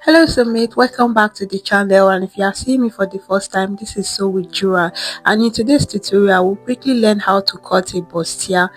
Hello Summit, welcome back to the channel, and if you are seeing me for the first time, this is So with Jura, and in today's tutorial we'll quickly learn how to cut a bustier.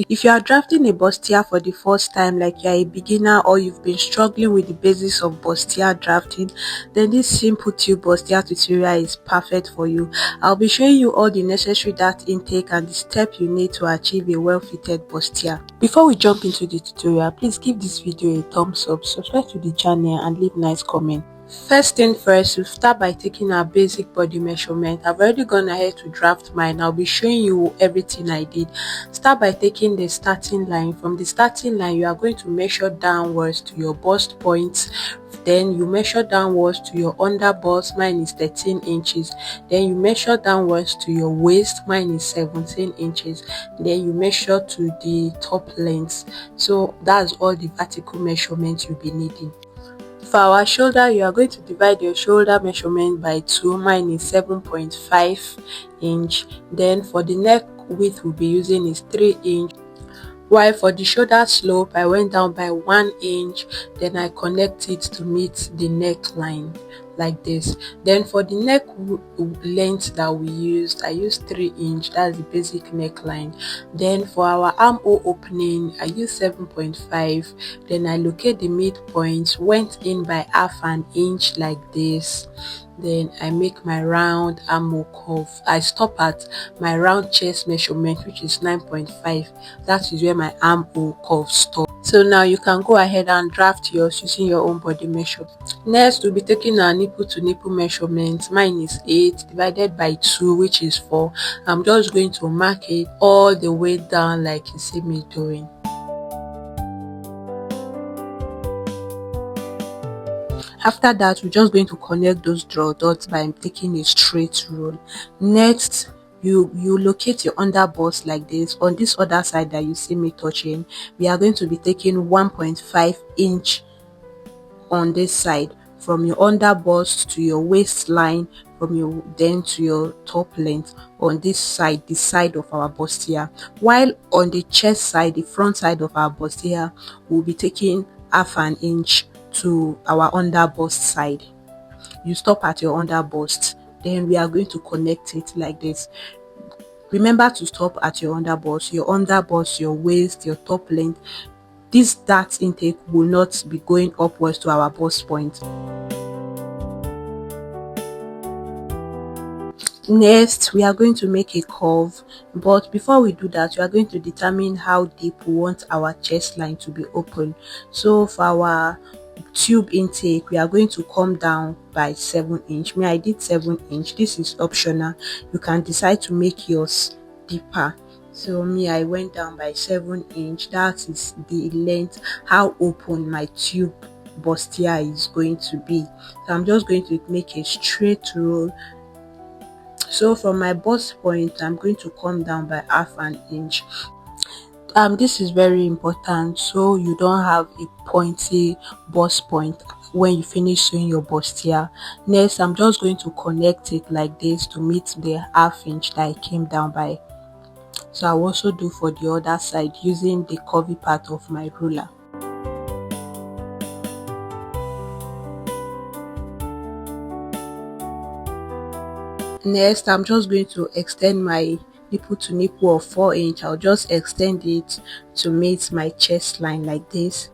If you are drafting a bustier for the first time, like you are a beginner or you've been struggling with the basics of bustier drafting, then this simple tube bustier tutorial is perfect for you. I'll be showing you all the necessary dart intake and the step you need to achieve a well-fitted bustier. Before we jump into the tutorial, please give this video a thumbs up, subscribe to the channel and leave nice comment. First thing first, we'll start by taking our basic body measurement. I've already gone ahead to draft mine. I'll be showing you everything I did. Start by taking the starting line. From the starting line, you are going to measure downwards to your bust point. Then you measure downwards to your under bust. Mine is 13 inches. Then you measure downwards to your waist. Mine is 17 inches. Then you measure to the top length. So that's all the vertical measurements you'll be needing. For our shoulder, you are going to divide your shoulder measurement by 2. Mine is 7.5 inch. Then for the neck width we'll be using is 3 inch. While for the shoulder slope, I went down by 1 inch, then I connect it to meet the neckline like this. Then for the neck length that we used, I used 3 inch. That's the basic neckline. Then for our armhole opening, I used 7.5. Then I locate the midpoint, went in by half an inch like this. Then I make my round armhole curve. I stop at my round chest measurement, which is 9.5. That is where my armhole curve stops. So now you can go ahead and draft yours using your own body measure. Next, we'll be taking our nipple to nipple measurement. Mine is 8 divided by 2, which is 4. I'm just going to mark it all the way down like you see me doing. After that, we're just going to connect those draw dots by taking a straight rule. Next, you locate your under bust like this. On this other side that you see me touching, we are going to be taking 1.5 inch on this side from your under bust to your waistline, from your then to your top length on this side, the side of our bustier. While on the chest side, the front side of our bustier, we'll be taking half an inch to our under bust side. You stop at your under bust, then we are going to connect it like this. Remember to stop at your under bust, your waist, your top length. This dart intake will not be going upwards to our bust point. Next, we are going to make a curve, but before we do that, we are going to determine how deep we want our chest line to be open. So for our tube intake, we are going to come down by 7 inch. I did 7 inch. This is optional. You can decide to make yours deeper. So I went down by 7 inch. That is the length, how open my tube bustier is going to be. So I'm just going to make a straight roll. So from my bust point, I'm going to come down by half an inch. This is very important, so you don't have a pointy bust point when you finish sewing your bustier. Next, I'm just going to connect it like this to meet the half inch that I came down by. So I'll also do for the other side using the curvy part of my ruler. Next, I'm just going to extend my nipple to nipple of 4 inch. I'll just extend it to meet my chest line like this.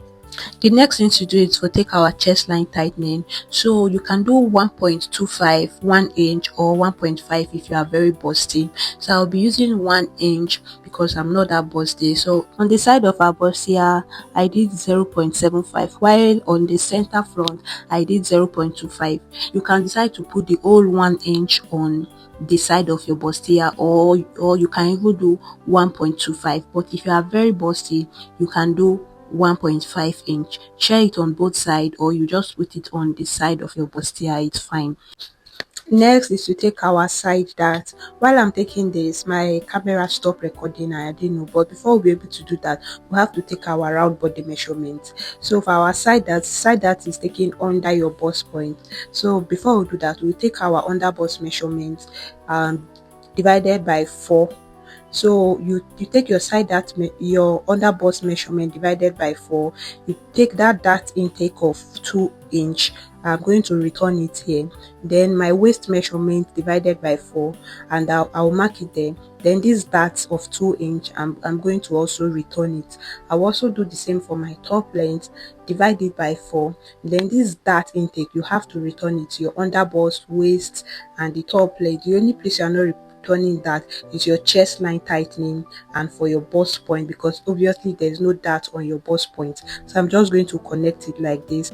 The next thing to do is to take our chest line tightening. So you can do 1.25, 1 inch or 1.5 if you are very busty. So I'll be using 1 inch because I'm not that busty. So on the side of our bustier, I did 0.75, while on the center front, I did 0.25. You can decide to put the whole 1 inch on the side of your bustier, or you can even do 1.25. But if you are very busty, you can do 1.5 inch. Share it on both sides, or you just put it on the side of your bustier, it's fine. Next is to take our side dart. While I'm taking this, my camera stopped recording and I didn't know, but before we'll be able to do that, we have to take our round body measurement. So for our side dart is taken under your bust point. So before we do that, we'll take our under bust measurement divided by 4. So you take your side dart, your under bust measurement divided by 4. You take that dart intake of 2 inch I'm going to return it here. Then my waist measurement divided by 4, and I'll mark it there. Then this dart of 2 inch, I'm going to also return it. I'll also do the same for my top length, divide it by 4. Then this dart intake, you have to return it to your under bust, waist, and the top leg. The only place you're not returning that is your chest line tightening and for your bust point, because obviously there's no dart on your bust point. So I'm just going to connect it like this.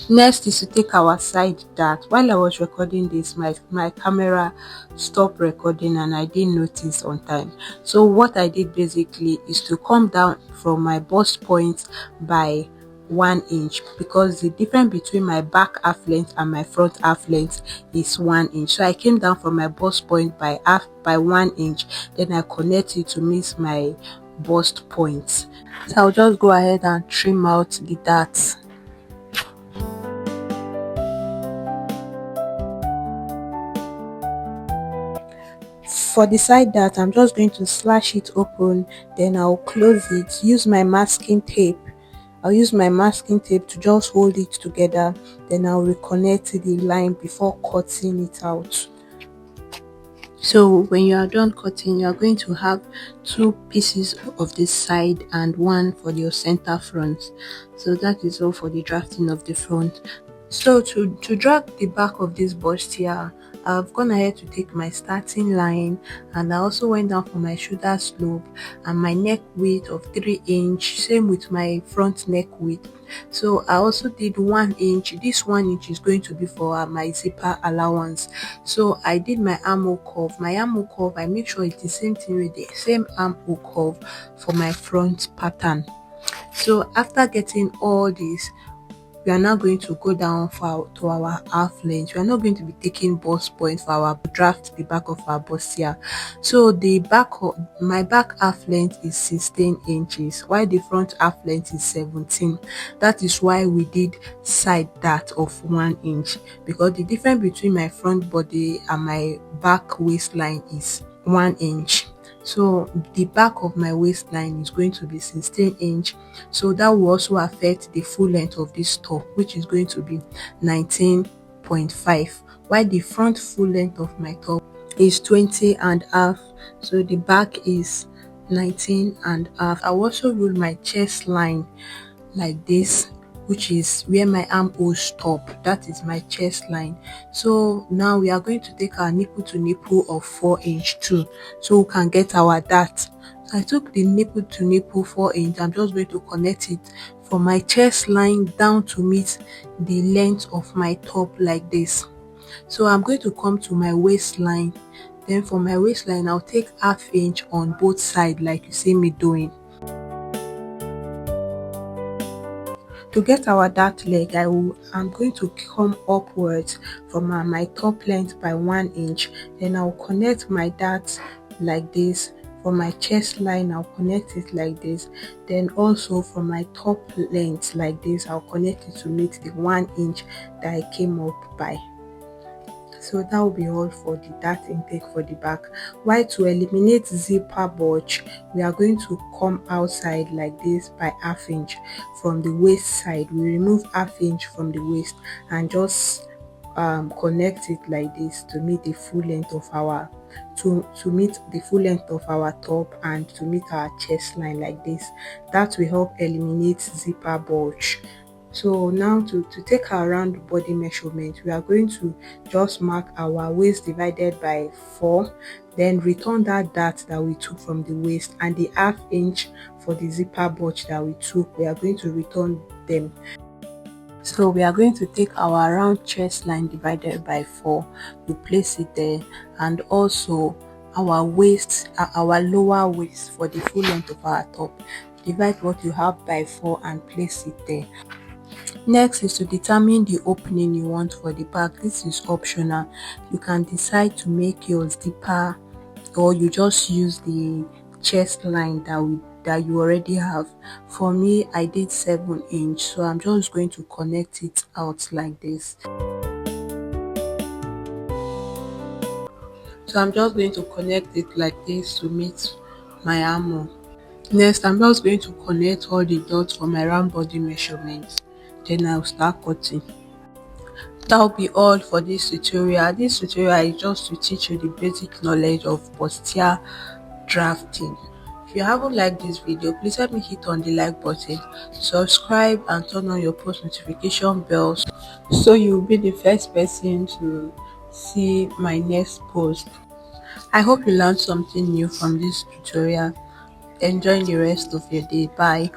Next is to take our side dart. While I was recording this, my camera stopped recording and I didn't notice on time. So what I did basically is to come down from my bust point by 1 inch, because the difference between my back half length and my front half length is 1 inch. So I came down from my bust point by 1 inch, then I connect it to meet my bust point. So I'll just go ahead and trim out the darts. For the side dart, I'm just going to slash it open, then I'll close it. Use my masking tape. I'll use my masking tape to just hold it together, then I'll reconnect the line before cutting it out. So when you are done cutting, you are going to have 2 pieces of this side and 1 for your center front. So that is all for the drafting of the front. So to drag the back of this bustier, I've gone ahead to take my starting line, and I also went down for my shoulder slope and my neck width of 3 inch, same with my front neck width. So I also did 1 inch. This 1 inch is going to be for my zipper allowance. So I did my armhole curve. My armhole curve, I make sure it's the same thing with the same armhole curve for my front pattern. So after getting all this, we are now going to go down to our half length. We are not going to be taking bust point for our draft the back of our bustier. So the back of my back half length is 16 inches, while the front half length is 17. That is why we did side dart of 1 inch, because the difference between my front body and my back waistline is 1 inch. So the back of my waistline is going to be 16 inch, so that will also affect the full length of this top, which is going to be 19.5, while the front full length of my top is 20 and a half. So the back is 19 and a half. I will also rule my chest line like this, which is where my armhole stop. That is my chest line. So now we are going to take our nipple to nipple of 4 inch too, so we can get our dart. So I took the nipple to nipple 4 inch. I'm just going to connect it from my chest line down to meet the length of my top like this. So I'm going to come to my waistline. Then for my waistline, I'll take ½ inch on both sides like you see me doing. To get our dart leg, I'm going to come upwards from my top length by 1 inch. Then I'll connect my dart like this. For my chest line, I'll connect it like this. Then also from my top length like this, I'll connect it to meet the 1 inch that I came up by. So that will be all for the dart intake for the back. While to eliminate zipper bulge, we are going to come outside like this by ½ inch from the waist side. We remove ½ inch from the waist and just connect it like this to meet the full length of our to meet the full length of our top and to meet our chest line like this. That will help eliminate zipper bulge. So now to take our round body measurement, we are going to just mark our waist divided by 4, then return that dart that we took from the waist, and the ½ inch for the zipper bulge that we took, we are going to return them. So we are going to take our round chest line divided by 4, we place it there, and also our waist, our lower waist for the full length of our top. Divide what you have by 4 and place it there. Next is to determine the opening you want for the back. This is optional. You can decide to make yours deeper, or you just use the chest line that you already have. For me, I did 7 inch, so I'm just going to connect it out like this. So I'm just going to connect it like this to meet my armhole. Next, I'm just going to connect all the dots for my round body measurements. Then I'll start cutting. That will be all for this tutorial. This tutorial is just to teach you the basic knowledge of Bustier drafting. If you haven't liked this video, please help me hit on the like button, subscribe and turn on your post notification bells so you'll be the first person to see my next post. I hope you learned something new from this tutorial. Enjoy the rest of your day. Bye.